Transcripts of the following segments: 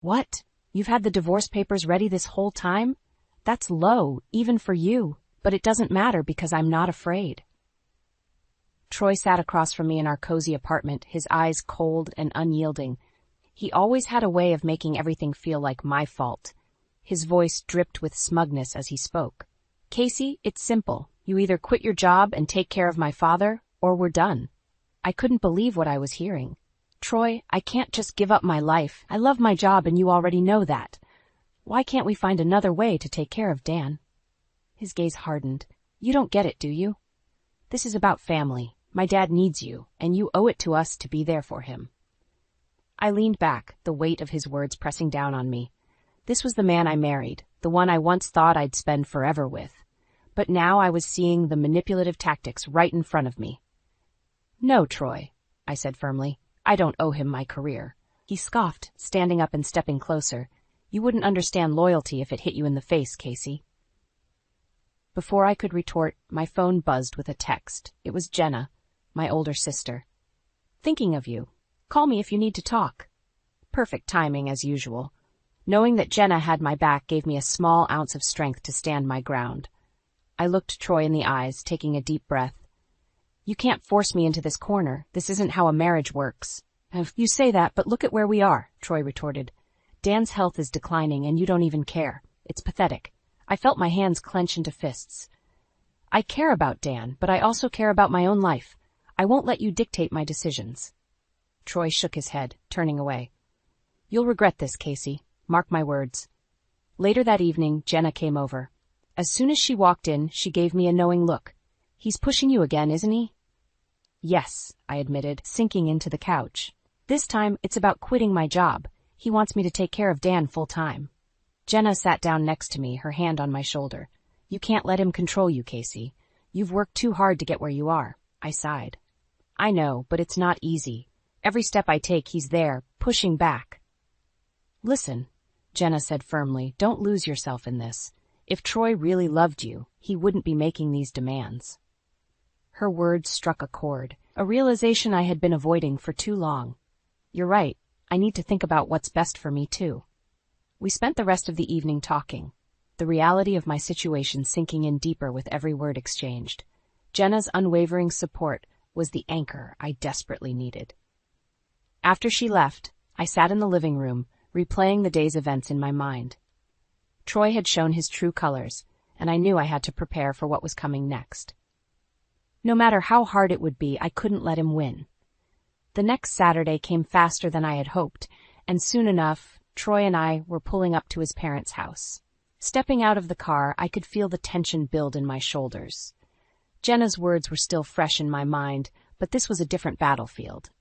What? You've had the divorce papers ready this whole time? That's low, even for you, but it doesn't matter because I'm not afraid. Troy sat across from me in our cozy apartment, his eyes cold and unyielding. He always had a way of making everything feel like my fault. His voice dripped with smugness as he spoke. Casey, it's simple. You either quit your job and take care of my father, or we're done. I couldn't believe what I was hearing. Troy, I can't just give up my life. I love my job and you already know that. Why can't we find another way to take care of Dan? His gaze hardened. You don't get it, do you? This is about family. My dad needs you, and you owe it to us to be there for him. I leaned back, the weight of his words pressing down on me. This was the man I married, the one I once thought I'd spend forever with. But now I was seeing the manipulative tactics right in front of me. No, Troy, I said firmly. I don't owe him my career. He scoffed, standing up and stepping closer. You wouldn't understand loyalty if it hit you in the face, Casey. Before I could retort, my phone buzzed with a text. It was Jenna, my older sister. Thinking of you. Call me if you need to talk. Perfect timing, as usual. Knowing that Jenna had my back gave me a small ounce of strength to stand my ground. I looked Troy in the eyes, taking a deep breath. You can't force me into this corner. This isn't how a marriage works. You say that, but look at where we are, Troy retorted. Dan's health is declining, and you don't even care. It's pathetic. I felt my hands clench into fists. I care about Dan, but I also care about my own life. I won't let you dictate my decisions. Troy shook his head, turning away. You'll regret this, Casey. Mark my words. Later that evening, Jenna came over. As soon as she walked in, she gave me a knowing look. He's pushing you again, isn't he? Yes, I admitted, sinking into the couch. This time, it's about quitting my job. He wants me to take care of Dan full-time. Jenna sat down next to me, her hand on my shoulder. You can't let him control you, Casey. You've worked too hard to get where you are. I sighed. I know, but it's not easy. Every step I take, he's there, pushing back. Listen, Jenna said firmly, don't lose yourself in this. If Troy really loved you, he wouldn't be making these demands. Her words struck a chord, a realization I had been avoiding for too long. You're right. I need to think about what's best for me, too. We spent the rest of the evening talking, the reality of my situation sinking in deeper with every word exchanged. Jenna's unwavering support was the anchor I desperately needed. After she left, I sat in the living room, replaying the day's events in my mind. Troy had shown his true colors, and I knew I had to prepare for what was coming next. No matter how hard it would be, I couldn't let him win. The next Saturday came faster than I had hoped, and soon enough, Troy and I were pulling up to his parents' house. Stepping out of the car, I could feel the tension build in my shoulders. Jenna's words were still fresh in my mind, but this was a different battlefield.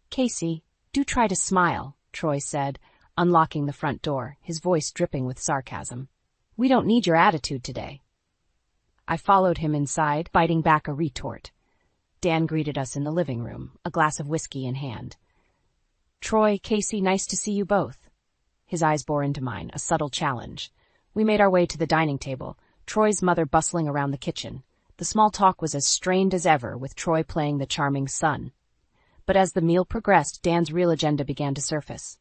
Casey, do try to smile, Troy said, unlocking the front door, his voice dripping with sarcasm. We don't need your attitude today. I followed him inside, biting back a retort. Dan greeted us in the living room, a glass of whiskey in hand. Troy, Casey, nice to see you both. His eyes bore into mine, a subtle challenge. We made our way to the dining table, Troy's mother bustling around the kitchen. The small talk was as strained as ever, with Troy playing the charming son. But as the meal progressed, Dan's real agenda began to surface.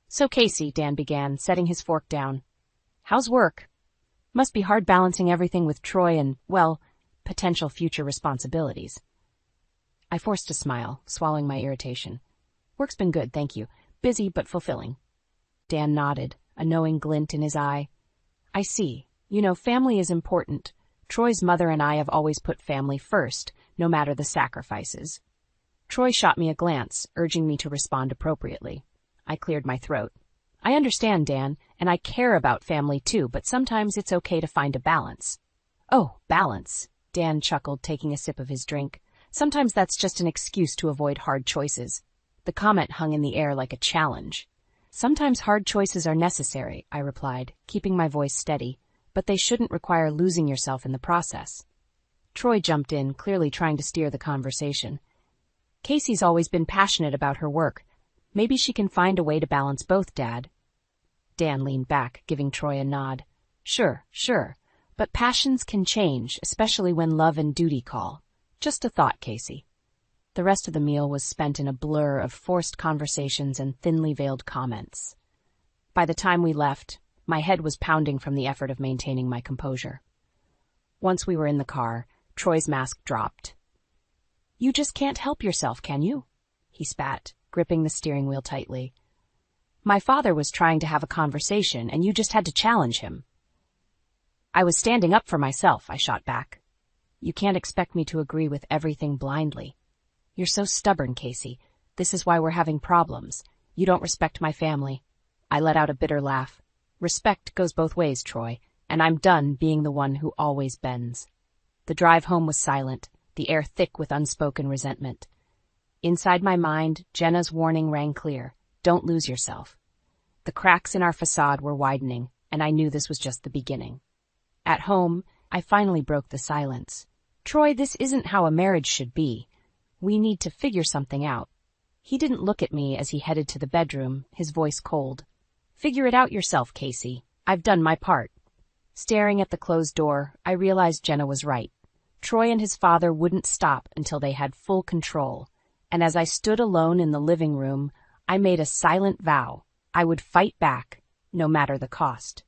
So Casey, Dan began, setting his fork down. How's work? Must be hard balancing everything with Troy and, well, potential future responsibilities. I forced a smile, swallowing my irritation. Work's been good, thank you. Busy but fulfilling. Dan nodded, a knowing glint in his eye. I see. You know, family is important. Troy's mother and I have always put family first, no matter the sacrifices. Troy shot me a glance, urging me to respond appropriately. I cleared my throat. I understand, Dan, and I care about family too, but sometimes it's okay to find a balance. Oh, balance, Dan chuckled, taking a sip of his drink. Sometimes that's just an excuse to avoid hard choices. The comment hung in the air like a challenge. Sometimes hard choices are necessary, I replied, keeping my voice steady, but they shouldn't require losing yourself in the process. Troy jumped in, clearly trying to steer the conversation. Casey's always been passionate about her work. Maybe she can find a way to balance both, Dad. Dan leaned back, giving Troy a nod. Sure, but passions can change, especially when love and duty call. Just a thought, Casey. The rest of the meal was spent in a blur of forced conversations and thinly veiled comments. By the time we left, my head was pounding from the effort of maintaining my composure. Once we were in the car, Troy's mask dropped. "You just can't help yourself, can you?" he spat, gripping the steering wheel tightly. "My father was trying to have a conversation, and you just had to challenge him." "I was standing up for myself," I shot back. "You can't expect me to agree with everything blindly. You're so stubborn, Casey. This is why we're having problems. You don't respect my family." I let out a bitter laugh. "Respect goes both ways, Troy, and I'm done being the one who always bends." The drive home was silent, the air thick with unspoken resentment. Inside my mind, Jenna's warning rang clear: don't lose yourself. The cracks in our facade were widening, and I knew this was just the beginning. At home, I finally broke the silence. "Troy, this isn't how a marriage should be. We need to figure something out." He didn't look at me as he headed to the bedroom, his voice cold. "Figure it out yourself, Casey. I've done my part." Staring at the closed door, I realized Jenna was right. Troy and his father wouldn't stop until they had full control, and as I stood alone in the living room, I made a silent vow: I would fight back, no matter the cost.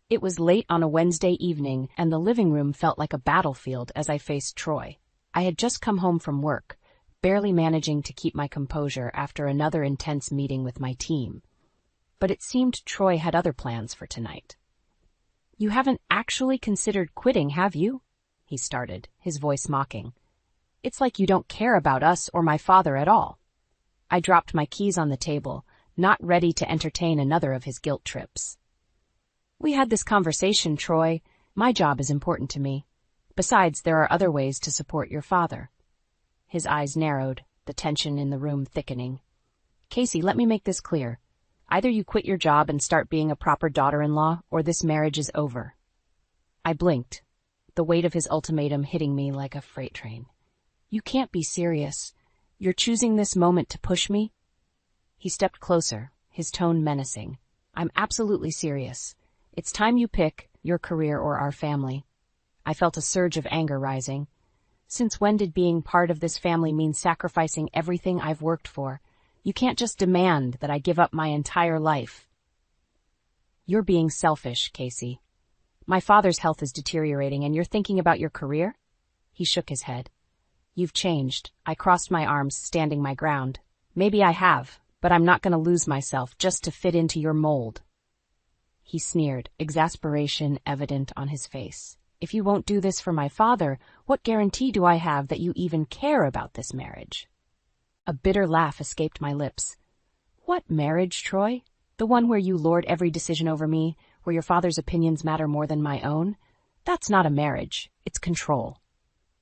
It was late on a Wednesday evening, and the living room felt like a battlefield as I faced Troy. I had just come home from work, barely managing to keep my composure after another intense meeting with my team. But it seemed Troy had other plans for tonight. "You haven't actually considered quitting, have you?" he started, his voice mocking. "It's like you don't care about us or my father at all." I dropped my keys on the table, not ready to entertain another of his guilt trips. "We had this conversation, Troy. My job is important to me. Besides, there are other ways to support your father." His eyes narrowed, the tension in the room thickening. "Casey, let me make this clear. Either you quit your job and start being a proper daughter-in-law, or this marriage is over." I blinked, the weight of his ultimatum hitting me like a freight train. "You can't be serious. You're choosing this moment to push me?" He stepped closer, his tone menacing. "I'm absolutely serious. It's time you pick, your career or our family." I felt a surge of anger rising. Since when did being part of this family mean sacrificing everything I've worked for? You can't just demand that I give up my entire life. "You're being selfish, Casey. My father's health is deteriorating and you're thinking about your career?" He shook his head. "You've changed." I crossed my arms, standing my ground. "Maybe I have, but I'm not going to lose myself just to fit into your mold." He sneered, exasperation evident on his face. "If you won't do this for my father, what guarantee do I have that you even care about this marriage?" A bitter laugh escaped my lips. "What marriage, Troy? The one where you lord every decision over me, where your father's opinions matter more than my own? That's not a marriage. It's control."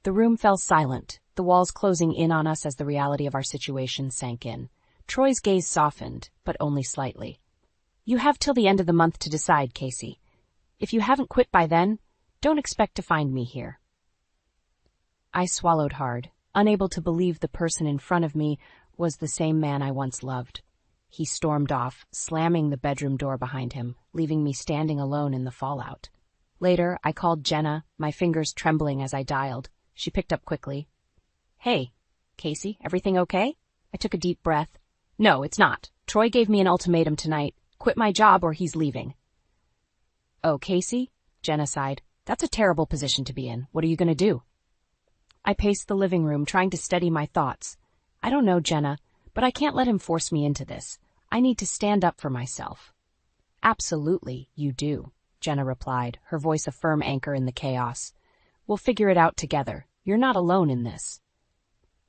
The room fell silent, the walls closing in on us as the reality of our situation sank in. Troy's gaze softened, but only slightly. "You have till the end of the month to decide, Casey. If you haven't quit by then, don't expect to find me here." I swallowed hard, unable to believe the person in front of me was the same man I once loved. He stormed off, slamming the bedroom door behind him, leaving me standing alone in the fallout. Later, I called Jenna, my fingers trembling as I dialed. She picked up quickly. "Hey, Casey, everything okay?" I took a deep breath. "No, it's not. Troy gave me an ultimatum tonight. Quit my job or he's leaving." "Oh, Casey?" Jenna sighed. "That's a terrible position to be in. What are you going to do?" I paced the living room, trying to steady my thoughts. "I don't know, Jenna, but I can't let him force me into this. I need to stand up for myself." "Absolutely, you do," Jenna replied, her voice a firm anchor in the chaos. "We'll figure it out together. You're not alone in this."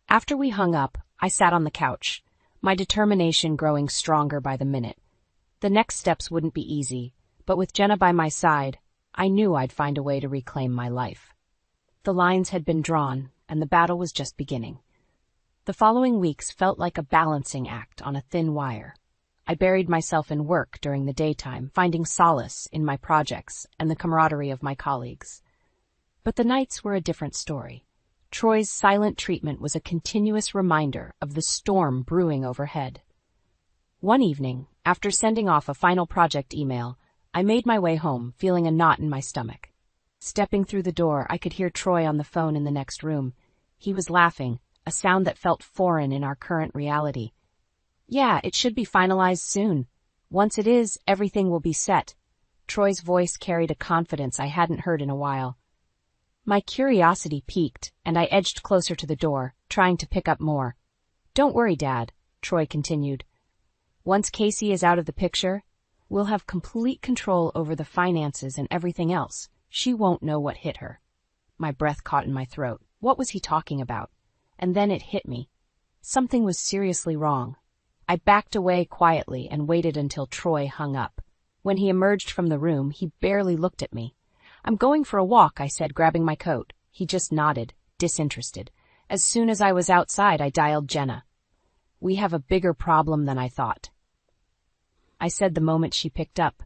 After we hung up, I sat on the couch, my determination growing stronger by the minute. The next steps wouldn't be easy, but with Jenna by my side, I knew I'd find a way to reclaim my life. The lines had been drawn, and the battle was just beginning. The following weeks felt like a balancing act on a thin wire. I buried myself in work during the daytime, finding solace in my projects and the camaraderie of my colleagues. But the nights were a different story. Troy's silent treatment was a continuous reminder of the storm brewing overhead. One evening, after sending off a final project email, I made my way home, feeling a knot in my stomach. Stepping through the door, I could hear Troy on the phone in the next room. He was laughing, a sound that felt foreign in our current reality. "Yeah, it should be finalized soon. Once it is, everything will be set. Troy's voice carried a confidence I hadn't heard in a while. My curiosity piqued, and I edged closer to the door, trying to pick up more. "Don't worry, Dad," Troy continued. "Once Casey is out of the picture, we'll have complete control over the finances and everything else. She won't know what hit her." My breath caught in my throat. What was he talking about? And then it hit me. Something was seriously wrong. I backed away quietly and waited until Troy hung up. When he emerged from the room, he barely looked at me. "I'm going for a walk," I said, grabbing my coat. He just nodded, disinterested. As soon as I was outside, I dialed Jenna. "We have a bigger problem than I thought," I said the moment she picked up.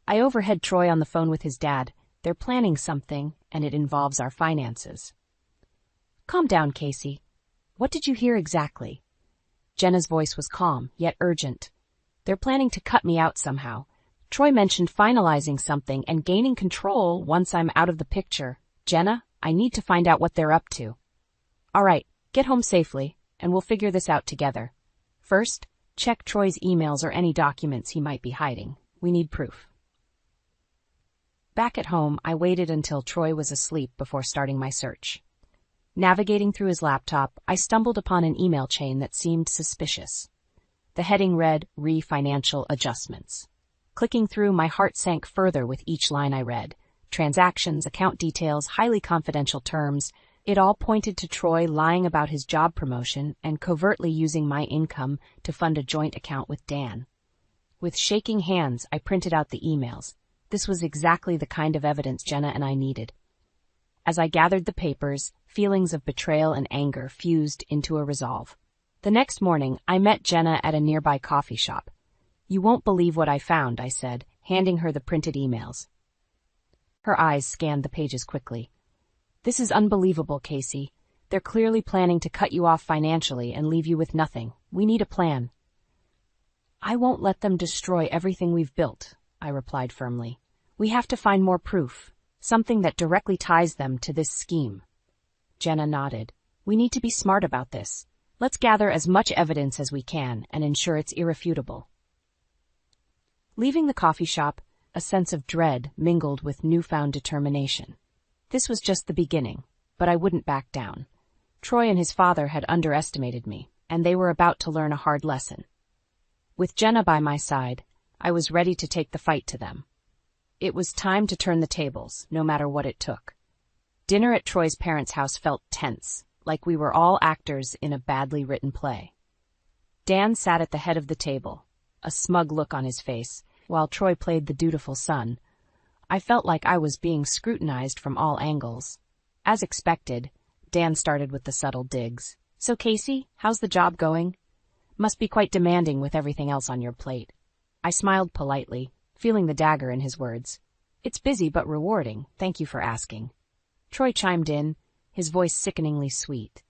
I overheard Troy on the phone with his dad. "They're planning something, and it involves our finances." "Calm down, Casey. What did you hear exactly?" Jenna's voice was calm, yet urgent. "They're planning to cut me out somehow. Troy mentioned finalizing something and gaining control once I'm out of the picture. Jenna, I need to find out what they're up to." "All right, get home safely, and we'll figure this out together. First, check Troy's emails or any documents he might be hiding. We need proof." Back at home, I waited until Troy was asleep before starting my search. Navigating through his laptop, I stumbled upon an email chain that seemed suspicious. The heading read, "Financial Adjustments." Clicking through, my heart sank further with each line I read. Transactions, account details, highly confidential terms. It all pointed to Troy lying about his job promotion and covertly using my income to fund a joint account with Dan. With shaking hands, I printed out the emails. This was exactly the kind of evidence Jenna and I needed. As I gathered the papers, feelings of betrayal and anger fused into a resolve. The next morning, I met Jenna at a nearby coffee shop. "You won't believe what I found," I said, handing her the printed emails. Her eyes scanned the pages quickly. "This is unbelievable, Casey. They're clearly planning to cut you off financially and leave you with nothing. We need a plan." "I won't let them destroy everything we've built," I replied firmly. "We have to find more proof, something that directly ties them to this scheme." Jenna nodded. "We need to be smart about this. Let's gather as much evidence as we can and ensure it's irrefutable." Leaving the coffee shop, a sense of dread mingled with newfound determination. This was just the beginning, but I wouldn't back down. Troy and his father had underestimated me, and they were about to learn a hard lesson. With Jenna by my side, I was ready to take the fight to them. It was time to turn the tables, no matter what it took. Dinner at Troy's parents' house felt tense, like we were all actors in a badly written play. Dan sat at the head of the table, a smug look on his face, while Troy played the dutiful son. I felt like I was being scrutinized from all angles. As expected, Dan started with the subtle digs. "So, Casey, how's the job going? Must be quite demanding with everything else on your plate." I smiled politely, feeling the dagger in his words. "It's busy but rewarding, thank you for asking." Troy chimed in, his voice sickeningly sweet.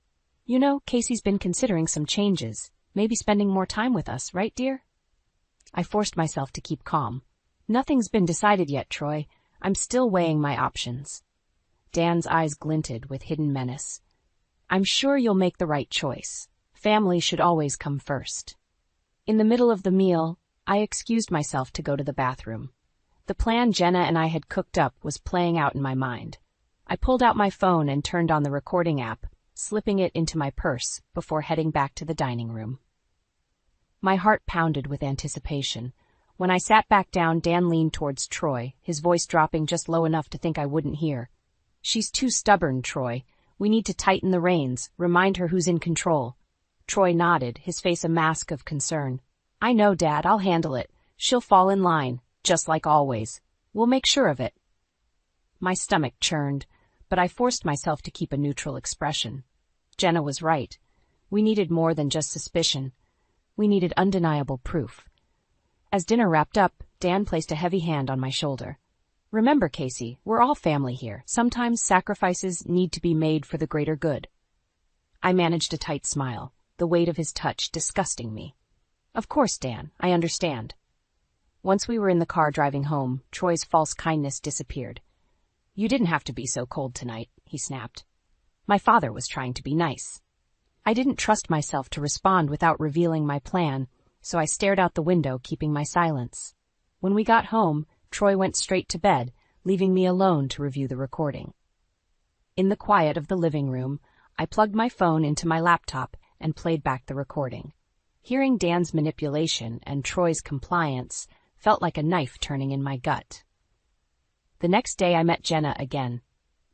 "You know, Casey's been considering some changes, maybe spending more time with us, right, dear?" I forced myself to keep calm. "Nothing's been decided yet, Troy. I'm still weighing my options." Dan's eyes glinted with hidden menace. "I'm sure you'll make the right choice. Family should always come first." In the middle of the meal, I excused myself to go to the bathroom. The plan Jenna and I had cooked up was playing out in my mind. I pulled out my phone and turned on the recording app, slipping it into my purse before heading back to the dining room. My heart pounded with anticipation. When I sat back down, Dan leaned towards Troy, his voice dropping just low enough to think I wouldn't hear. "She's too stubborn, Troy. We need to tighten the reins, remind her who's in control." Troy nodded, his face a mask of concern. "I know, Dad, I'll handle it. She'll fall in line, just like always. We'll make sure of it." My stomach churned, but I forced myself to keep a neutral expression. Jenna was right. We needed more than just suspicion. We needed undeniable proof. As dinner wrapped up, Dan placed a heavy hand on my shoulder. "Remember, Casey, we're all family here. Sometimes sacrifices need to be made for the greater good." I managed a tight smile, the weight of his touch disgusting me. "Of course, Dan, I understand." Once we were in the car driving home, Troy's false kindness disappeared. "You didn't have to be so cold tonight," he snapped. "My father was trying to be nice." I didn't trust myself to respond without revealing my plan, so I stared out the window, keeping my silence. When we got home, Troy went straight to bed, leaving me alone to review the recording. In the quiet of the living room, I plugged my phone into my laptop and played back the recording. Hearing Dan's manipulation and Troy's compliance felt like a knife turning in my gut. The next day I met Jenna again.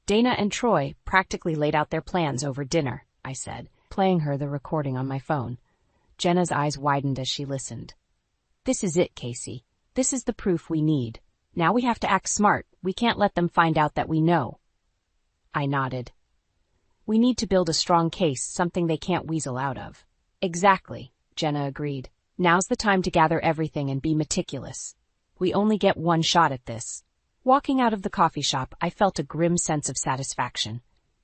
Dana and Troy practically laid out their plans over dinner, I said, playing her the recording on my phone. Jenna's eyes widened as she listened. This is it, Casey. This is the proof we need. Now we have to act smart. We can't let them find out that we know. I nodded. We need to build a strong case, something they can't weasel out of. Exactly, Jenna agreed. Now's the time to gather everything and be meticulous. We only get one shot at this. Walking out of the coffee shop, I felt a grim sense of satisfaction.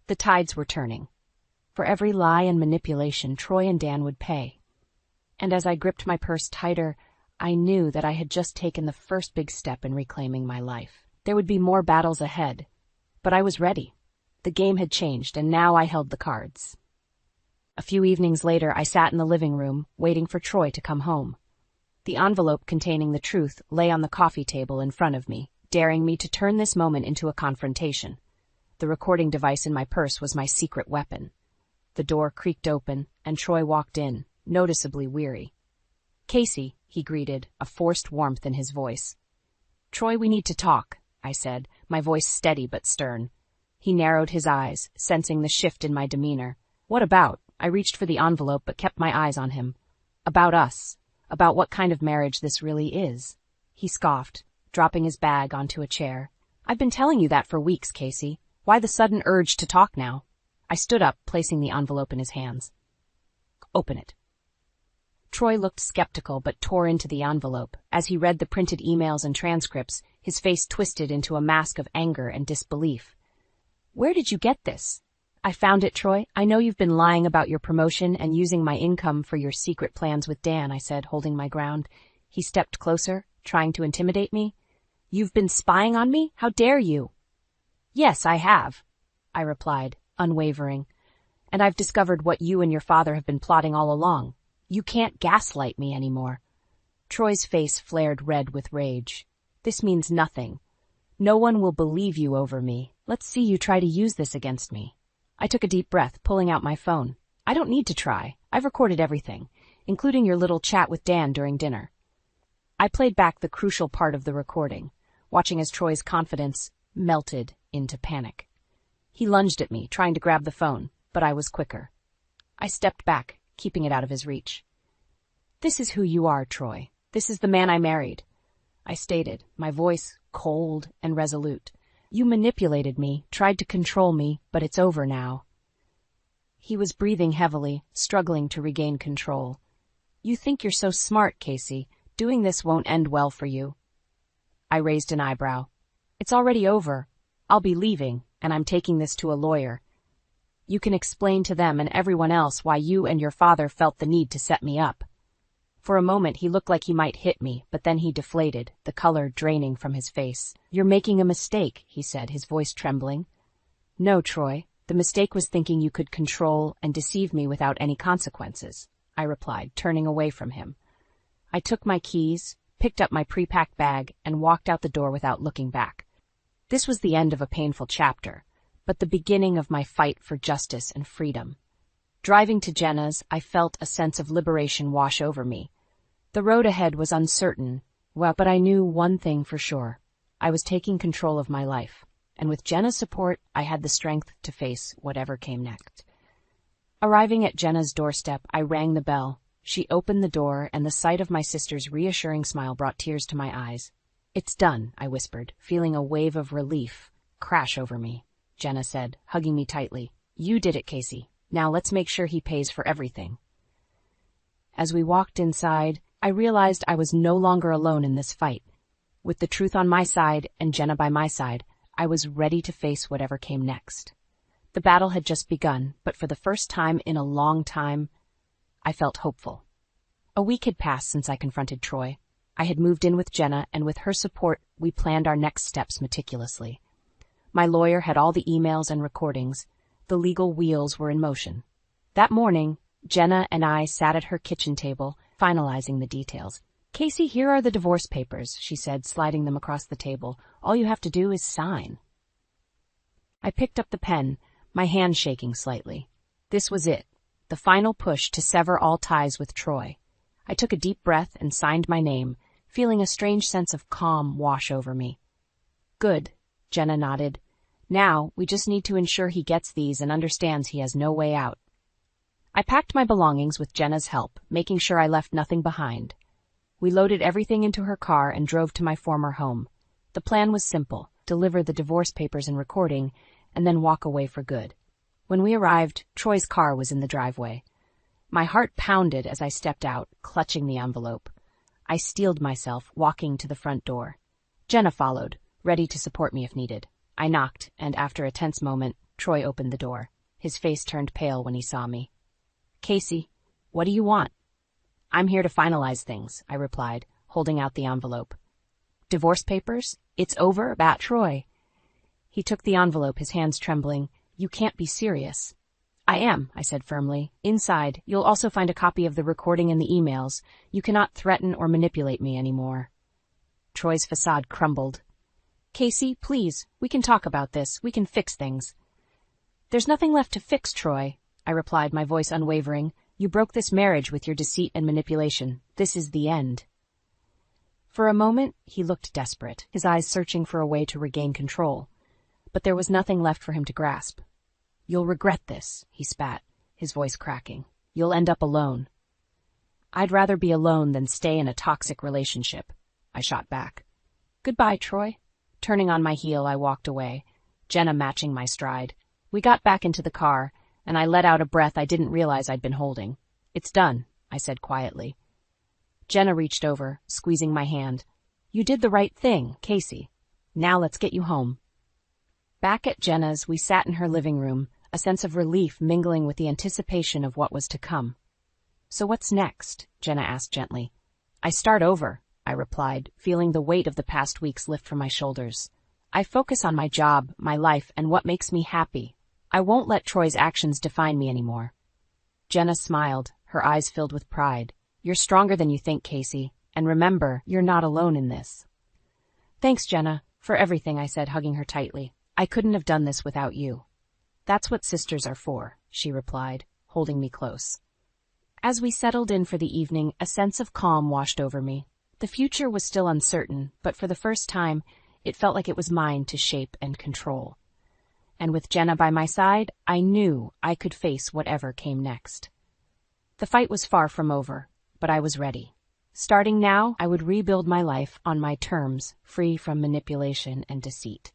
The tides were turning. For every lie and manipulation, Troy and Dan would pay. And as I gripped my purse tighter, I knew that I had just taken the first big step in reclaiming my life. There would be more battles ahead, but I was ready. The game had changed, and now I held the cards. A few evenings later, I sat in the living room, waiting for Troy to come home. The envelope containing the truth lay on the coffee table in front of me, daring me to turn this moment into a confrontation. The recording device in my purse was my secret weapon. The door creaked open, and Troy walked in, noticeably weary. Casey, he greeted, a forced warmth in his voice. Troy, we need to talk, I said, my voice steady but stern. He narrowed his eyes, sensing the shift in my demeanor. What about? I reached for the envelope but kept my eyes on him. About us. About what kind of marriage this really is. He scoffed, dropping his bag onto a chair. I've been telling you that for weeks, Casey. Why the sudden urge to talk now? I stood up, placing the envelope in his hands. Open it. Troy looked skeptical but tore into the envelope. As he read the printed emails and transcripts, his face twisted into a mask of anger and disbelief. Where did you get this? I found it, Troy. I know you've been lying about your promotion and using my income for your secret plans with Dan, I said, holding my ground. He stepped closer, trying to intimidate me. You've been spying on me? How dare you? Yes, I have, I replied, unwavering. And I've discovered what you and your father have been plotting all along. You can't gaslight me anymore. Troy's face flared red with rage. This means nothing. No one will believe you over me. Let's see you try to use this against me. I took a deep breath, pulling out my phone. I don't need to try. I've recorded everything, including your little chat with Dan during dinner. I played back the crucial part of the recording, watching as Troy's confidence melted into panic. He lunged at me, trying to grab the phone, but I was quicker. I stepped back, keeping it out of his reach. This is who you are, Troy. This is the man I married, I stated, my voice cold and resolute. You manipulated me, tried to control me, but it's over now. He was breathing heavily, struggling to regain control. You think you're so smart, Casey. Doing this won't end well for you. I raised an eyebrow. It's already over. I'll be leaving, and I'm taking this to a lawyer. You can explain to them and everyone else why you and your father felt the need to set me up. For a moment he looked like he might hit me, but then he deflated, the color draining from his face. You're making a mistake, he said, his voice trembling. No, Troy. The mistake was thinking you could control and deceive me without any consequences, I replied, turning away from him. I took my keys, picked up my pre-packed bag, and walked out the door without looking back. This was the end of a painful chapter, but the beginning of my fight for justice and freedom. Driving to Jenna's, I felt a sense of liberation wash over me. The road ahead was uncertain, but I knew one thing for sure. I was taking control of my life, and with Jenna's support, I had the strength to face whatever came next. Arriving at Jenna's doorstep, I rang the bell. She opened the door, and the sight of my sister's reassuring smile brought tears to my eyes. It's done, I whispered, feeling a wave of relief crash over me. Jenna said, hugging me tightly. You did it, Casey. Now let's make sure he pays for everything. As we walked inside, I realized I was no longer alone in this fight. With the truth on my side and Jenna by my side, I was ready to face whatever came next. The battle had just begun, but for the first time in a long time, I felt hopeful. A week had passed since I confronted Troy. I had moved in with Jenna, and with her support, we planned our next steps meticulously. My lawyer had all the emails and recordings. The legal wheels were in motion. That morning, Jenna and I sat at her kitchen table, finalizing the details. "Casey, here are the divorce papers," she said, sliding them across the table. "All you have to do is sign." I picked up the pen, my hand shaking slightly. This was it, the final push to sever all ties with Troy. I took a deep breath and signed my name, feeling a strange sense of calm wash over me. "Good," Jenna nodded. "Now, we just need to ensure he gets these and understands he has no way out." I packed my belongings with Jenna's help, making sure I left nothing behind. We loaded everything into her car and drove to my former home. The plan was simple: deliver the divorce papers and recording, and then walk away for good. When we arrived, Troy's car was in the driveway. My heart pounded as I stepped out, clutching the envelope. I steeled myself, walking to the front door. Jenna followed, ready to support me if needed. I knocked, and after a tense moment, Troy opened the door. His face turned pale when he saw me. "Casey, what do you want?" "I'm here to finalize things," I replied, holding out the envelope. "Divorce papers? It's over?" bat Troy. He took the envelope, his hands trembling. "You can't be serious." "I am," I said firmly. "Inside, you'll also find a copy of the recording and the emails. You cannot threaten or manipulate me anymore." Troy's facade crumbled. "Casey, please, we can talk about this. We can fix things." "There's nothing left to fix, Troy," I replied, my voice unwavering. "You broke this marriage with your deceit and manipulation. This is the end." For a moment, he looked desperate, his eyes searching for a way to regain control. But there was nothing left for him to grasp. "You'll regret this," he spat, his voice cracking. "You'll end up alone." "I'd rather be alone than stay in a toxic relationship," I shot back. "Goodbye, Troy." Turning on my heel, I walked away, Jenna matching my stride. We got back into the car, and I let out a breath I didn't realize I'd been holding. "It's done," I said quietly. Jenna reached over, squeezing my hand. "You did the right thing, Casey. Now let's get you home." Back at Jenna's, we sat in her living room, a sense of relief mingling with the anticipation of what was to come. "So what's next?" Jenna asked gently. "I start over," I replied, feeling the weight of the past weeks lift from my shoulders. "I focus on my job, my life, and what makes me happy. I won't let Troy's actions define me anymore." Jenna smiled, her eyes filled with pride. "You're stronger than you think, Casey, and remember, you're not alone in this." "Thanks, Jenna, for everything," I said, hugging her tightly. "I couldn't have done this without you." "That's what sisters are for," she replied, holding me close. As we settled in for the evening, a sense of calm washed over me. The future was still uncertain, but for the first time, it felt like it was mine to shape and control. And with Jenna by my side, I knew I could face whatever came next. The fight was far from over, but I was ready. Starting now, I would rebuild my life on my terms, free from manipulation and deceit.